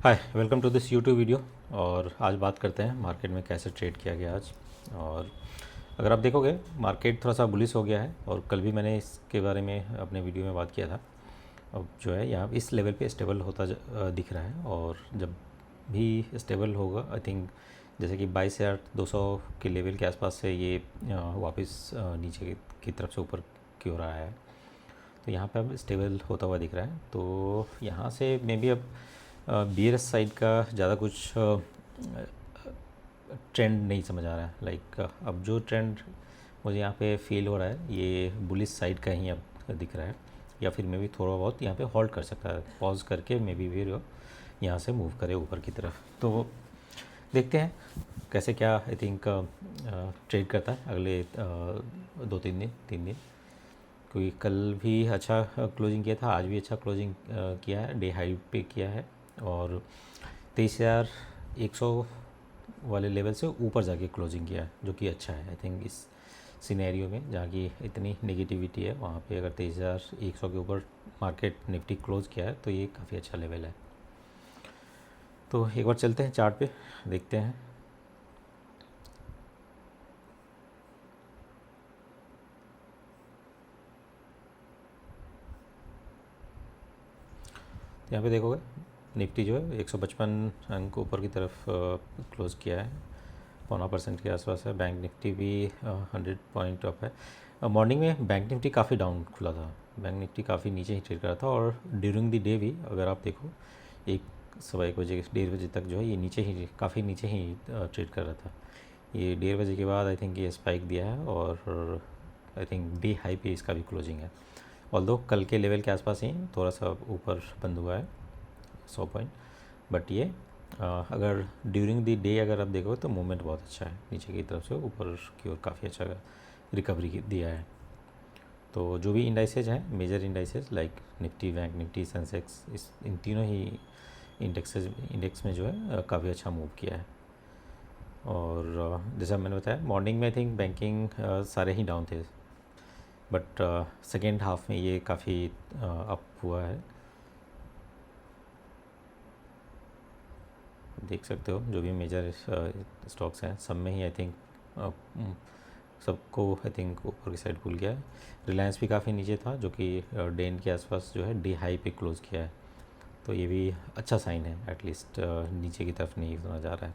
Hi, welcome to this YouTube video. और आज बात करते हैं मार्केट में कैसे ट्रेड किया गया आज। और अगर आप देखोगे मार्केट थोड़ा सा बुलिश हो गया है और कल भी मैंने इसके बारे में अपने वीडियो में बात किया था। अब जो है यहाँ इस लेवल पे स्टेबल होता दिख रहा है और जब भी स्टेबल होगा आई थिंक जैसे कि 22,200 के लेवल के आसपास से ये वापस नीचे की तरफ से ऊपर की ओर आया है। तो यहाँ पे अब स्टेबल होता हुआ दिख रहा है। तो यहाँ से मे बी अब बीएरएस साइड का ज़्यादा कुछ ट्रेंड नहीं समझ आ रहा है। लाइक अब जो ट्रेंड मुझे यहाँ पे फील हो रहा है ये बुलिश साइड का ही अब दिख रहा है, या फिर मे बी थोड़ा बहुत यहाँ पे होल्ड कर सकता है, पॉज करके मे बी फिर यहाँ से मूव करे ऊपर की तरफ। तो देखते हैं कैसे क्या आई थिंक ट्रेड करता है अगले 2-3 दिन। क्योंकि कल भी अच्छा क्लोजिंग किया था, आज भी अच्छा क्लोजिंग किया है, डे हाई पे किया है और 23,100 वाले लेवल से ऊपर जाके क्लोजिंग किया है, जो कि अच्छा है। आई थिंक इस सिनेरियो में जहाँ की इतनी नेगेटिविटी है वहाँ पे अगर 23,100 के ऊपर मार्केट निफ्टी क्लोज किया है तो ये काफ़ी अच्छा लेवल है। तो एक बार चलते हैं चार्ट पे, देखते हैं। तो यहाँ पे देखोगे निफ्टी जो है 155 अंक ऊपर की तरफ क्लोज़ किया है, 0.25% के आसपास है। बैंक निफ्टी भी 100 पॉइंट अप है। मॉर्निंग में बैंक निफ्टी काफ़ी डाउन खुला था, बैंक निफ्टी काफ़ी नीचे ही ट्रेड कर रहा था और ड्यूरिंग द डे भी अगर आप देखो 1 बजे 1:30 बजे तक जो है ये नीचे ही, काफ़ी नीचे ही ट्रेड कर रहा था। ये 1:30 बजे के बाद आई थिंक ये स्पाइक दिया है और आई थिंक डे हाई पे इसका भी क्लोजिंग है। ऑल्दो कल के लेवल के आसपास ही थोड़ा सा ऊपर बंद हुआ है 100 पॉइंट, बट ये अगर ड्यूरिंग द डे अगर आप देखो तो मूवमेंट बहुत अच्छा है, नीचे की तरफ से ऊपर की ओर काफ़ी अच्छा रिकवरी दिया है। तो जो भी इंडाइसेज हैं, major indices like Nifty, bank Nifty, Sensex, इन तीनों ही इंडेक्स में जो है काफ़ी अच्छा मूव किया है। और जैसा मैंने बताया मॉर्निंग में आई थिंक बैंकिंग सारे ही डाउन थे, बट सेकेंड हाफ में ये काफ़ी अप हुआ है। देख सकते हो जो भी मेजर स्टॉक्स हैं सब में ही आई थिंक सबको आई थिंक ऊपर की साइड खुल गया है। रिलायंस भी काफ़ी नीचे था जो कि डेन के आसपास जो है डे हाई पे क्लोज़ किया है, तो ये भी अच्छा साइन है, एटलीस्ट नीचे की तरफ नहीं सुना जा रहा है।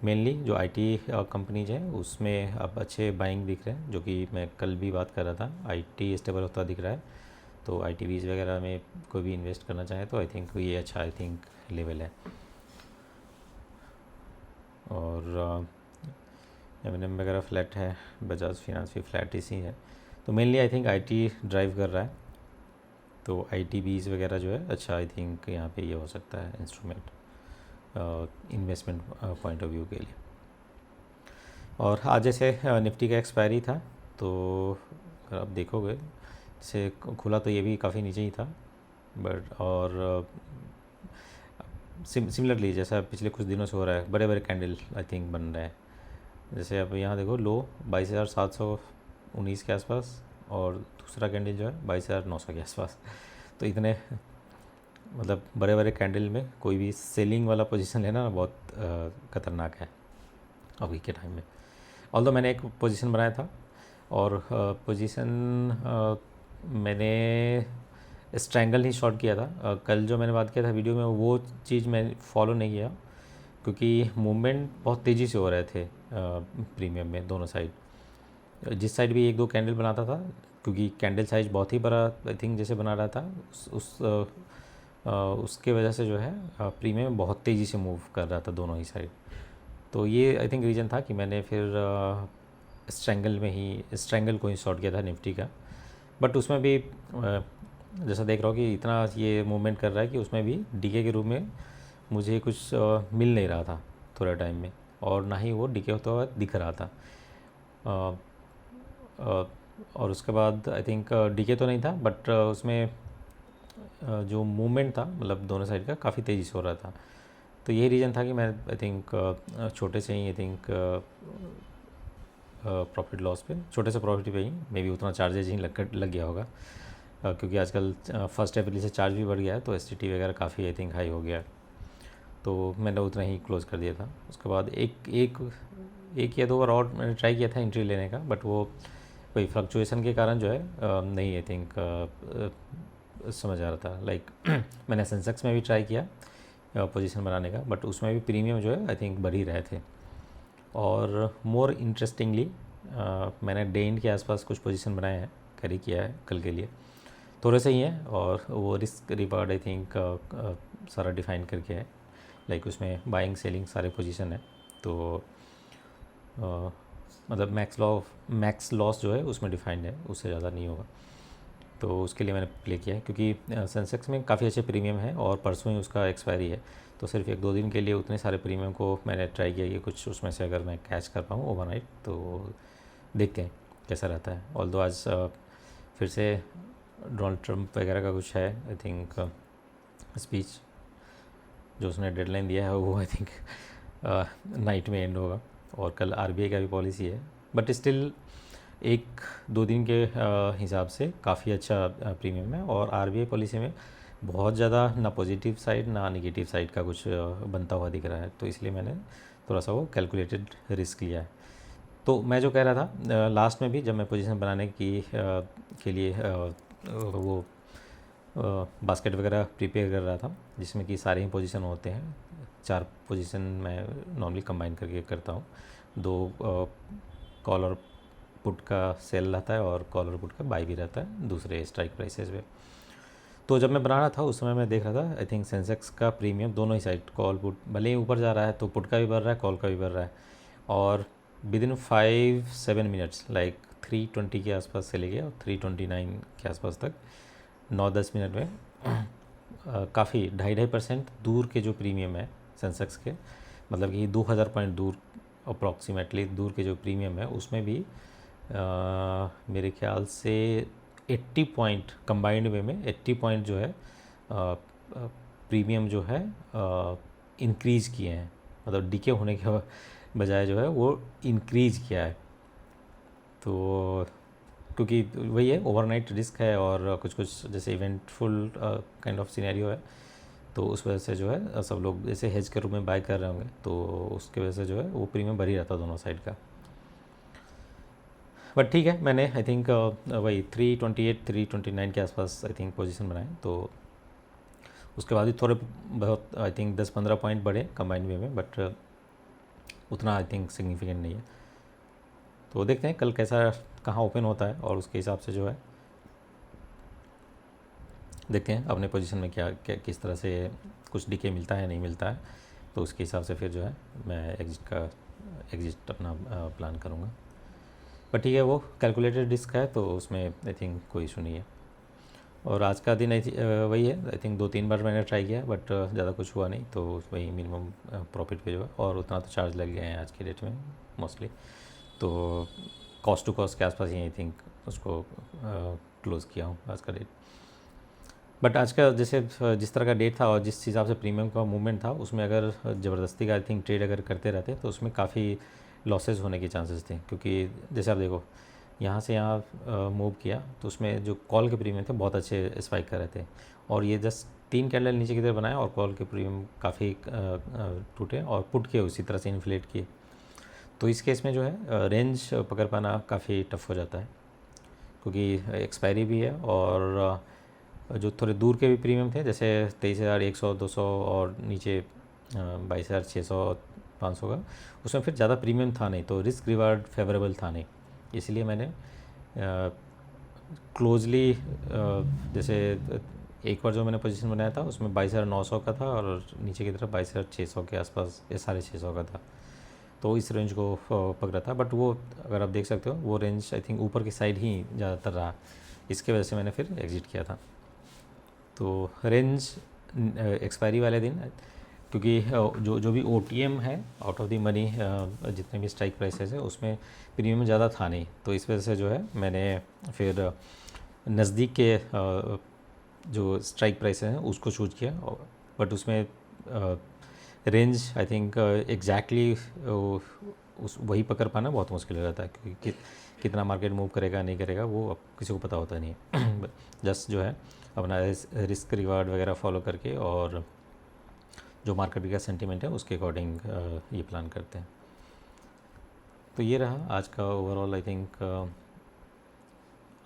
मेनली जो आईटी कंपनीज हैं उसमें अब अच्छे बाइंग दिख रहे हैं, जो कि मैं कल भी बात कर रहा था, आईटी स्टेबल होता दिख रहा है। तो आईटीवीज वगैरह में कोई भी इन्वेस्ट करना चाहे तो आई थिंक ये अच्छा आई थिंक लेवल है। और एम वगैरह फ्लैट है, बजाज फाइनेंस भी फ्लैट ही है। तो mainly I think IT drive कर रहा है, तो आईटीवीज वगैरह जो है अच्छा आई थिंक यहाँ पे ये हो सकता है instrument investment point of view के लिए। और आज जैसे निफ्टी का एक्सपायरी था, तो अगर आप देखोगे से खुला तो ये भी काफ़ी नीचे ही था, बट और सिमिलरली जैसा पिछले कुछ दिनों से हो रहा है, बड़े बड़े कैंडल आई थिंक बन रहे हैं। जैसे आप यहाँ देखो लो 22,719 के आसपास और दूसरा कैंडल जो है 22,900 के आसपास। तो इतने मतलब बड़े बड़े कैंडल में कोई भी सेलिंग वाला पोजीशन लेना ना बहुत ख़तरनाक है अभी के टाइम में। ऑल्दो मैंने एक पोजीशन बनाया था और पोजीशन मैंने स्ट्रैंगल ही शॉर्ट किया था। कल जो मैंने बात किया था वीडियो में वो चीज़ मैं फॉलो नहीं किया, क्योंकि मूवमेंट बहुत तेज़ी से हो रहे थे प्रीमियम में दोनों साइड। जिस साइड भी 1-2 कैंडल बनाता था, क्योंकि कैंडल साइज बहुत ही बड़ा आई थिंक जैसे बना रहा था उसके वजह से जो है प्रीमियम बहुत तेज़ी से मूव कर रहा था दोनों ही साइड। तो ये आई थिंक रीज़न था कि मैंने फिर स्ट्रैंगल को ही शॉर्ट किया था निफ्टी का। बट उसमें भी जैसा देख रहा हूँ कि इतना ये मूवमेंट कर रहा है कि उसमें भी डीके के रूप में मुझे कुछ मिल नहीं रहा था थोड़ा टाइम में, और ना ही वो डीके होता हुआ दिख रहा था। और उसके बाद आई थिंक डीके तो नहीं था, बट उसमें जो मूवमेंट था मतलब दोनों साइड का काफ़ी तेज़ी से हो रहा था। तो यही रीज़न था कि मैं आई थिंक छोटे से ही आई थिंक प्रॉफिट लॉस पे, छोटे से प्रॉफिट पे ही मे बी उतना चार्जेज ही लग गया होगा, क्योंकि आजकल 1 अप्रैल से चार्ज भी बढ़ गया है, तो एसटीटी वगैरह काफ़ी आई थिंक हाई हो गया है। तो मैंने उतना ही क्लोज़ कर दिया था। उसके बाद एक एक एक या 2 बार और मैंने ट्राई किया था एंट्री लेने का, बट वो वही फ्लक्चुएशन के कारण जो है नहीं, आई थिंक समझ आ रहा था। लाइक मैंने सेंसेक्स में भी ट्राई किया पोजीशन बनाने का, बट उसमें भी प्रीमियम जो है आई थिंक बढ़ ही रहे थे। और मोर इंटरेस्टिंगली मैंने डे एंड के आसपास कुछ पोजीशन बनाए हैं, कैरी किया है कल के लिए, थोड़े से ही हैं, और वो रिस्क रिवार्ड आई थिंक सारा डिफाइन करके है। लाइक उसमें बाइंग सेलिंग सारे पोजीशन है, तो मतलब मैक्स लॉस जो है उसमें डिफाइंड है, उससे ज़्यादा नहीं होगा। तो उसके लिए मैंने प्ले किया है, क्योंकि सेंसेक्स में काफ़ी अच्छे प्रीमियम है और परसों ही उसका एक्सपायरी है। तो सिर्फ 1-2 दिन के लिए उतने सारे प्रीमियम को मैंने ट्राई किया कि कुछ उसमें से अगर मैं कैच कर पाऊँ ओवरनाइट, तो देखते हैं कैसा रहता है। ऑल्दो आज फिर से डोनाल्ड ट्रंप वगैरह का कुछ है आई थिंक स्पीच, जो उसने डेडलाइन दिया है वो आई थिंक नाइट में एंड होगा। और कल आरबीआई का भी पॉलिसी है, बट स्टिल 1-2 दिन के हिसाब से काफ़ी अच्छा प्रीमियम है। और आरबीआई पॉलिसी में बहुत ज़्यादा ना पॉजिटिव साइड ना नेगेटिव साइड का कुछ बनता हुआ दिख रहा है, तो इसलिए मैंने थोड़ा सा वो कैलकुलेटेड रिस्क लिया है। तो मैं जो कह रहा था लास्ट में भी जब मैं पोजीशन बनाने के लिए वो बास्केट वगैरह प्रिपेयर कर रहा था, जिसमें कि सारे ही पोजीशन होते हैं, 4 पोजीशन मैं नॉर्मली कंबाइन करके करता हूँ। 2 कॉल और पुट का सेल रहता है और कॉल और पुट का बाई भी रहता है दूसरे स्ट्राइक प्राइसेस पे। तो जब मैं बना रहा था उस समय मैं देख रहा था आई थिंक सेंसेक्स का प्रीमियम दोनों ही साइड, कॉल पुट भले ही ऊपर जा रहा है तो पुट का भी बढ़ रहा है, कॉल का भी बढ़ रहा है। और विद इन 5-7 मिनट्स लाइक 320 के आसपास से ले गया और 329 के आसपास तक 9-10 मिनट में काफ़ी 2.5% दूर के जो प्रीमियम है सेंसेक्स के, मतलब कि 2000 पॉइंट दूर अप्रॉक्सीमेटली दूर के जो प्रीमियम है, उसमें भी मेरे ख्याल से 80 पॉइंट कंबाइंड वे में 80 पॉइंट जो है प्रीमियम जो है इंक्रीज़ किए हैं, मतलब डीके होने के बजाय जो है वो इंक्रीज़ किया है। तो क्योंकि वही है, ओवरनाइट रिस्क है और कुछ कुछ जैसे इवेंटफुल काइंड ऑफ सिनेरियो है, तो उस वजह से जो है सब लोग जैसे हेज के रूप में बाय कर रहे होंगे, तो उसके वजह से जो है वो प्रीमियम बढ़ ही रहता दोनों साइड का। बट ठीक है, मैंने आई थिंक वही 328-329 के आसपास आई थिंक पोजीशन बनाए, तो उसके बाद भी थोड़े बहुत आई थिंक 10-15 पॉइंट बढ़े कंबाइंड वे में, बट उतना आई थिंक सिग्निफिकेंट नहीं है। तो देखते हैं कल कैसा कहाँ ओपन होता है, और उसके हिसाब से जो है देखते हैं अपने पोजीशन में क्या किस तरह से कुछ डीके मिलता है नहीं मिलता है, तो उसके हिसाब से फिर जो है मैं एग्जिट अपना प्लान करूँगा। बट ठीक है, वो कैलकुलेटेड रिस्क है तो उसमें आई थिंक कोई इशू नहीं है। और आज का दिन वही है, आई थिंक 2-3 बार मैंने ट्राई किया, बट ज़्यादा कुछ हुआ नहीं, तो वही मिनिमम प्रॉफिट पे जो है, और उतना तो चार्ज लग गए हैं आज की डेट में मोस्टली, तो कॉस्ट टू कॉस्ट के आसपास ही आई थिंक उसको क्लोज़ किया हूँ आज का डेट। बट आज का जैसे जिस तरह का डेट था और जिस हिसाब से प्रीमियम का मूवमेंट था, उसमें अगर ज़बरदस्ती का आई थिंक ट्रेड अगर करते रहते तो उसमें काफ़ी लॉसेस होने के चांसेस थे, क्योंकि जैसे आप देखो यहाँ से यहाँ मूव किया तो उसमें जो कॉल के प्रीमियम थे बहुत अच्छे स्पाइक कर रहे थे, और ये जस्ट 3 कैंडल नीचे की तरफ बनाया और कॉल के प्रीमियम काफ़ी टूटे और पुट के उसी तरह से इन्फ्लेट किए। तो इस केस में जो है रेंज पकड़ पाना काफ़ी टफ हो जाता है, क्योंकि एक्सपायरी भी है, और जो थोड़े दूर के भी प्रीमियम थे जैसे 23,100, 200 और नीचे 22,600, 500 का, उसमें फिर ज़्यादा प्रीमियम था नहीं, तो रिस्क रिवार्ड फेवरेबल था नहीं, इसलिए मैंने क्लोजली जैसे एक बार जो मैंने पोजीशन बनाया था उसमें 22,900 का था और नीचे की तरफ 22,600 के आसपास या 650 का था, तो इस रेंज को पकड़ा था। बट वो अगर आप देख सकते हो वो रेंज आई थिंक ऊपर की साइड ही ज़्यादातर रहा, इसके वजह से मैंने फिर एग्ज़िट किया था। तो रेंज एक्सपायरी वाले दिन, क्योंकि जो भी OTM है आउट ऑफ द मनी जितने भी स्ट्राइक प्राइसेस है उसमें प्रीमियम ज़्यादा था नहीं, तो इस वजह से जो है मैंने फिर नज़दीक के जो स्ट्राइक प्राइस हैं उसको चूज किया, बट उसमें रेंज आई थिंक एग्जैक्टली उस वही पकड़ पाना बहुत मुश्किल हो जाता है, क्योंकि कितना मार्केट मूव करेगा नहीं करेगा वो अब किसी को पता होता नहीं। जस्ट जो है अपना रिस्क रिवार्ड वगैरह फॉलो करके और जो मार्केट का सेंटीमेंट है उसके अकॉर्डिंग ये प्लान करते हैं। तो ये रहा आज का overall. I think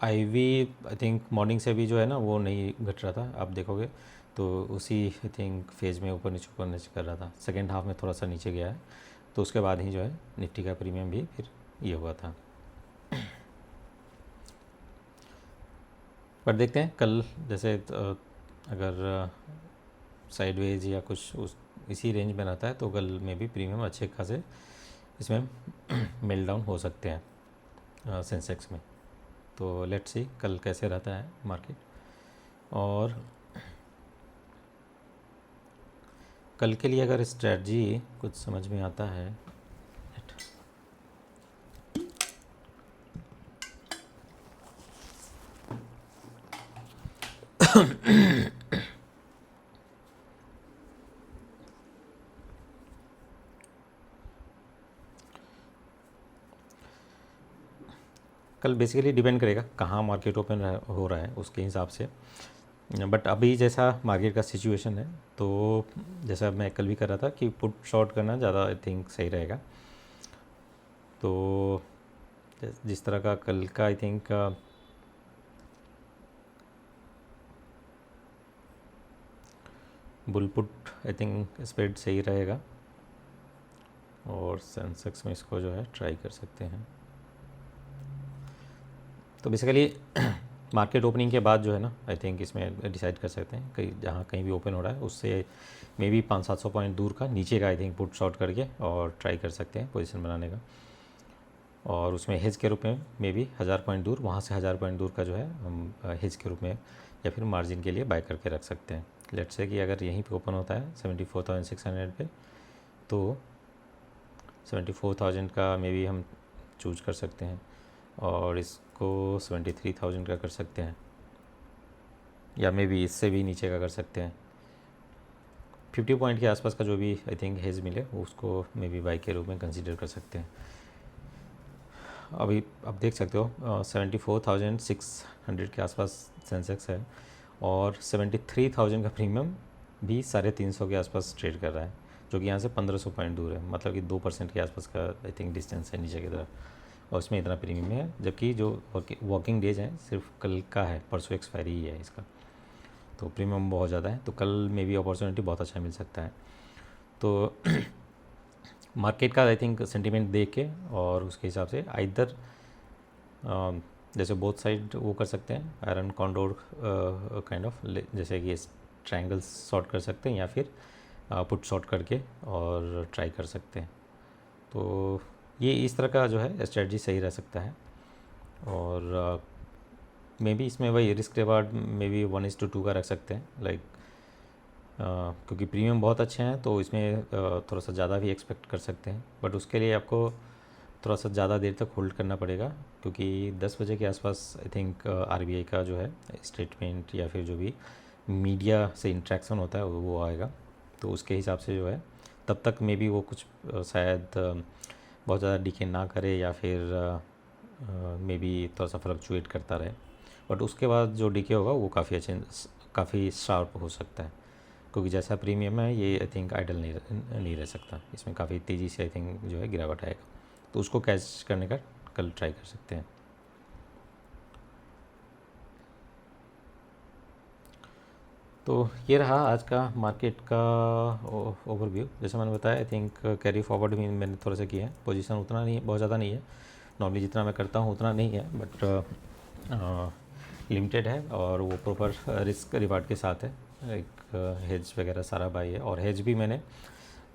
I think morning से भी जो है ना वो नहीं घट रहा था, आप देखोगे तो उसी आई थिंक फेज़ में ऊपर नीचे कर रहा था। सेकेंड हाफ में थोड़ा सा नीचे गया है, तो उसके बाद ही जो है निफ्टी का प्रीमियम भी फिर ये हुआ था। पर देखते हैं कल, जैसे अगर साइडवेज या कुछ उस इसी रेंज में रहता है तो कल में भी प्रीमियम अच्छे खासे इसमें मेल डाउन हो सकते हैं सेंसेक्स में। तो लेट्स सी कल कैसे रहता है मार्केट। और कल के लिए अगर स्ट्रेटजी कुछ समझ में आता है, कल बेसिकली डिपेंड करेगा कहाँ मार्केट ओपन हो रहा है उसके हिसाब से। बट अभी जैसा मार्केट का सिचुएशन है, तो जैसा मैं कल भी कर रहा था कि पुट शॉर्ट करना ज़्यादा आई थिंक सही रहेगा। तो जिस तरह का कल का I think bull put I think spread सही रहेगा, और सेंसेक्स में इसको जो है ट्राई कर सकते हैं। तो बेसिकली मार्केट ओपनिंग के बाद जो है ना आई थिंक इसमें डिसाइड कर सकते हैं कहीं जहाँ कहीं भी ओपन हो रहा है उससे मे बी 500-700 पॉइंट दूर का नीचे का आई थिंक पुट शॉर्ट करके और ट्राई कर सकते हैं पोजीशन बनाने का। और उसमें हेज के रूप में मे बी 1000 पॉइंट दूर, वहाँ से 1000 पॉइंट दूर का जो है हम हेज के रूप में या फिर मार्जिन के लिए बाय करके रख सकते हैं। लेट्स से कि अगर यहीं पे ओपन होता है 74,600 पे, तो 74,000 का मे बी हम चूज कर सकते हैं और इसको 73,000 का कर सकते हैं, या मे बी इससे भी नीचे का कर सकते हैं। 50 पॉइंट के आसपास का जो भी आई थिंक हेज मिले उसको मे बी बाई के रूप में कंसीडर कर सकते हैं। अभी आप देख सकते हो 74,600 के आसपास सेंसेक्स है और 73,000 का प्रीमियम भी 350 के आसपास ट्रेड कर रहा है, जो कि यहाँ से 1500 पॉइंट दूर है, मतलब कि 2% के आसपास का आई थिंक डिस्टेंस है नीचे की तरफ, और उसमें इतना प्रीमियम है। जबकि जो वर्किंग डेज हैं सिर्फ कल का है, परसों एक्सपायरी ही है इसका, तो प्रीमियम बहुत ज़्यादा है। तो कल में भी अपॉर्चुनिटी बहुत अच्छा मिल सकता है। तो मार्केट का आई थिंक सेंटीमेंट देख के और उसके हिसाब से आइदर जैसे बोथ साइड वो कर सकते हैं, आयरन कॉन्डोर काइंड ऑफ, जैसे कि ट्रायंगल्स शॉर्ट कर सकते हैं या फिर पुट शॉर्ट करके और ट्राई कर सकते हैं। तो ये इस तरह का जो है स्ट्रेटजी सही रह सकता है। और मे बी इसमें वही रिस्क रिवार्ड मे बी 1:2 का रख सकते हैं, लाइक क्योंकि प्रीमियम बहुत अच्छे हैं तो इसमें थोड़ा सा ज़्यादा भी एक्सपेक्ट कर सकते हैं। बट उसके लिए आपको थोड़ा सा ज़्यादा देर तक होल्ड करना पड़ेगा, क्योंकि 10 बजे के आसपास आई थिंक आरबीआई का जो है स्टेटमेंट या फिर जो भी मीडिया से इंट्रैक्शन होता है वो आएगा। तो उसके हिसाब से जो है तब तक मे बी वो कुछ शायद बहुत ज़्यादा डीके ना करे या फिर मे बी थोड़ा सा फ्लक्चुएट करता रहे। बट उसके बाद जो डीके होगा वो काफ़ी शार्प हो सकता है, क्योंकि जैसा प्रीमियम है ये आई थिंक आइडल नहीं रह सकता, इसमें काफ़ी तेज़ी से आई थिंक जो है गिरावट आएगा। तो उसको कैच करने का कल ट्राई कर सकते हैं। तो ये रहा आज का मार्केट का ओवरव्यू। जैसे मैंने बताया आई थिंक कैरी फॉरवर्ड भी मैंने थोड़ा सा किया है, पोजीशन उतना नहीं है, बहुत ज़्यादा नहीं है, नॉर्मली जितना मैं करता हूँ उतना नहीं है, बट लिमिटेड है और वो प्रॉपर रिस्क रिवार्ड के साथ है। एक हेज वगैरह सारा बाई है, और हेज भी मैंने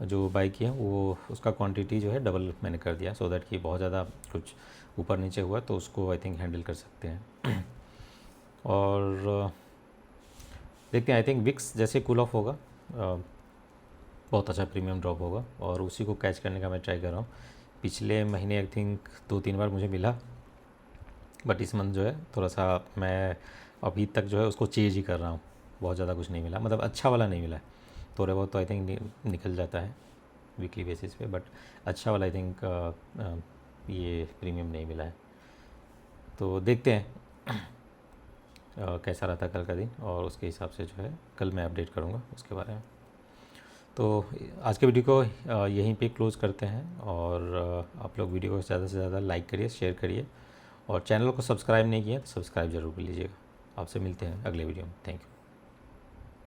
जो बाई किया वो उसका क्वांटिटी जो है डबल मैंने कर दिया, सो दैट कि बहुत ज़्यादा कुछ ऊपर नीचे हुआ तो उसको आई थिंक हैंडल कर सकते हैं। और देखते हैं, आई थिंक विक्स जैसे कूल ऑफ होगा बहुत अच्छा प्रीमियम ड्रॉप होगा, और उसी को कैच करने का मैं ट्राई कर रहा हूँ। पिछले महीने आई थिंक 2-3 बार मुझे मिला, बट इस मंथ जो है थोड़ा सा मैं अभी तक जो है उसको चेज ही कर रहा हूँ, बहुत ज़्यादा कुछ नहीं मिला, मतलब अच्छा वाला नहीं मिला है। थोड़े बहुत तो आई थिंक निकल जाता है वीकली बेसिस पे, बट अच्छा वाला आई थिंक ये प्रीमियम नहीं मिला है। तो देखते हैं कैसा रहता कल का दिन, और उसके हिसाब से जो है कल मैं अपडेट करूँगा उसके बारे में। तो आज के वीडियो को यहीं पे क्लोज़ करते हैं और आप लोग वीडियो को ज़्यादा से ज़्यादा लाइक करिए, शेयर करिए और चैनल को सब्सक्राइब नहीं किया तो सब्सक्राइब ज़रूर कर लीजिएगा। आपसे मिलते हैं अगले वीडियो में। Thank you.